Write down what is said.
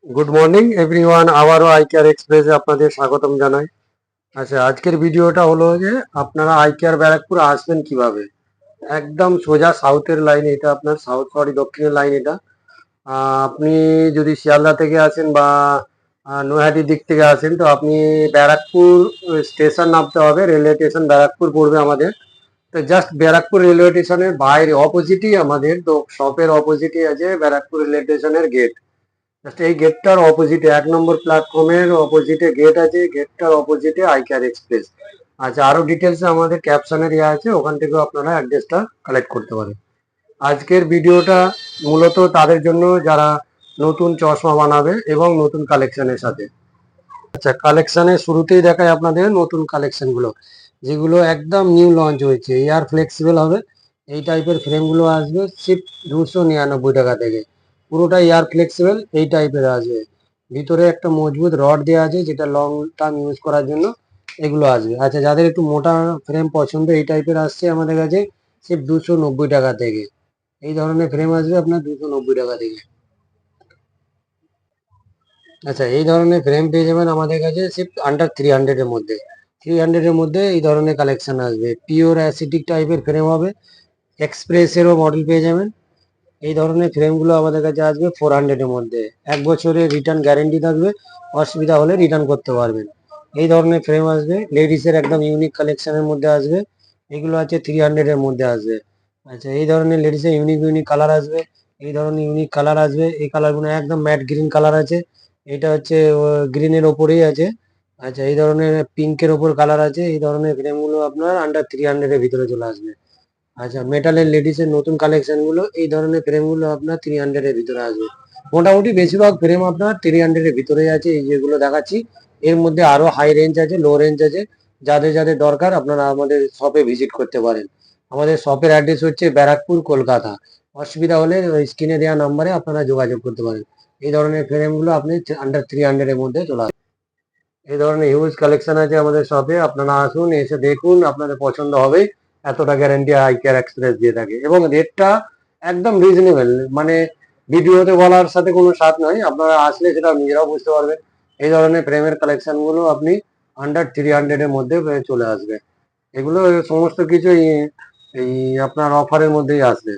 Good morning everyone, আবারও eye care এক্সপ্রেসে আপনাদের স্বাগতম জানাই। আচ্ছা, আজকের ভিডিওটা হলো যে আপনারা আই কেয়ার ব্যারাকপুর আসবেন কিভাবে। একদম সোজা সাউথের লাইন, এটা আপনার দক্ষিণের লাইন এটা। আপনি যদি শিয়ালদা থেকে আসেন বা নৈহাটির দিক থেকে আসেন, তো আপনি ব্যারাকপুর স্টেশন নামতে হবে। রেলওয়ে স্টেশন ব্যারাকপুর পড়বে আমাদের। তো জাস্ট ব্যারাকপুর রেলওয়ে স্টেশনের বাইরে অপোজিটই আমাদের তো শপের অপোজিটই আছে ব্যারাকপুর রেলওয়ে স্টেশনের গেট। জাস্ট এই গেটটার অপোজিটে 1 নম্বর প্ল্যাটফর্মের অপোজিটে গেট আছে, গেটটার অপোজিটে আই কেয়ার এক্সপ্রেস। আচ্ছা, আরো ডিটেলস আমাদের ক্যাপশনের ইয়ে আছে, ওখান থেকেও আপনারা অ্যাড্রেসটা কালেক্ট করতে পারেন। আজকের ভিডিওটা মূলত তাদের জন্য যারা নতুন চশমা বানাবে এবং নতুন কালেকশনের সাথে। আচ্ছা, কালেকশনের শুরুতেই দেখায় আপনাদের নতুন কালেকশনগুলো, যেগুলো একদম নিউ লঞ্চ হয়েছে। এয়ার ফ্লেক্সিবল হবে, এই টাইপের ফ্রেমগুলো আসবে সিপ 299 টাকা থেকে। পুরোটা এয়ার ফ্লেক্সিবল এই টাইপের আসবে। ভিতরে একটা মজবুত রড দেওয়া আছে, যেটা লং টার্ম ইউজ করার জন্য এগুলো আসবে। আচ্ছা, যাদের একটু মোটা ফ্রেম পছন্দ এই টাইপের আসছে আমাদের কাছে সিপ 290 টাকা থেকে। এই ধরনের ফ্রেম আসবে আপনার 290 টাকা থেকে। আচ্ছা, এই ধরনের ফ্রেম পেয়ে যাবেন আমাদের কাছে সিফট আন্ডার 300-এর মধ্যে। 300-এর মধ্যে এই ধরনের কালেকশন আসবে। পিওর অ্যাসিটিক টাইপের ফ্রেম হবে, এক্সপ্রেসেরও মডেল পেয়ে যাবেন। এই ধরনের ফ্রেমগুলো আমাদের কাছে আসবে 400-এর মধ্যে। 1 বছরের রিটার্ন গ্যারেন্টি থাকবে, অসুবিধা হলে রিটার্ন করতে পারবেন। এই ধরনের ফ্রেম আসবে। লেডিসের একদম ইউনিক কালেকশনের মধ্যে আসবে, এগুলো আছে 300-এর মধ্যে আসবে। আচ্ছা, এই ধরনের লেডিসের ইউনিক ইউনিক কালার আসবে। এই ধরনের ইউনিক কালার আসবে, এই কালারগুলো একদম ম্যাট গ্রিন কালার আছে। এটা হচ্ছে গ্রিনের ওপরেই আছে। আচ্ছা, এই ধরনের পিঙ্কের ওপর কালার আছে। এই ধরনের ফ্রেমগুলো আপনার আন্ডার 300-এর ভিতরে চলে আসবে। আচ্ছা, মেটালের লেডিসের নতুন কালেকশন গুলো, এই ধরনের ফ্রেম গুলো আপনার 300-এর ভিতরে আসবে। মোটামুটি বেশিরভাগ ফ্রেম আপনার 300-এর ভিতরেই আছে, এই যেগুলো দেখাচ্ছি। এর মধ্যে আরো হাই রেঞ্জ আছে, লো রেঞ্জ আছে। যাদের যাদের দরকার আপনারা আমাদের শপে ভিজিট করতে পারেন। আমাদের শপের অ্যাড্রেস হচ্ছে ব্যারাকপুর, কলকাতা। অসুবিধা হলে ওই স্ক্রিনে দেওয়া নাম্বারে আপনারা যোগাযোগ করতে পারেন। এই ধরনের ফ্রেম গুলো আপনি আন্ডার 300-এর মধ্যে চলে আসবে। এই ধরনের হিউজ কালেকশন আছে আমাদের শপে, আপনারা আসুন, এসে দেখুন, আপনাদের পছন্দ হবে। এতটা গ্যারান্টি আই কেয়ার এক্সপ্রেস দিয়ে থাকে এবং রেটটা একদম রিজনেবল। মানে ভিডিওতে বলার সাথে কোনো সাথ নয়, আপনারা আসলে সেটা নিজেরাও বুঝতে পারবেন। এই ধরনের ফ্রেমের কালেকশন গুলো আপনি আন্ডার 300-এর মধ্যে চলে আসবে। এগুলো সমস্ত কিছু এই আপনার অফারের মধ্যেই আসবে।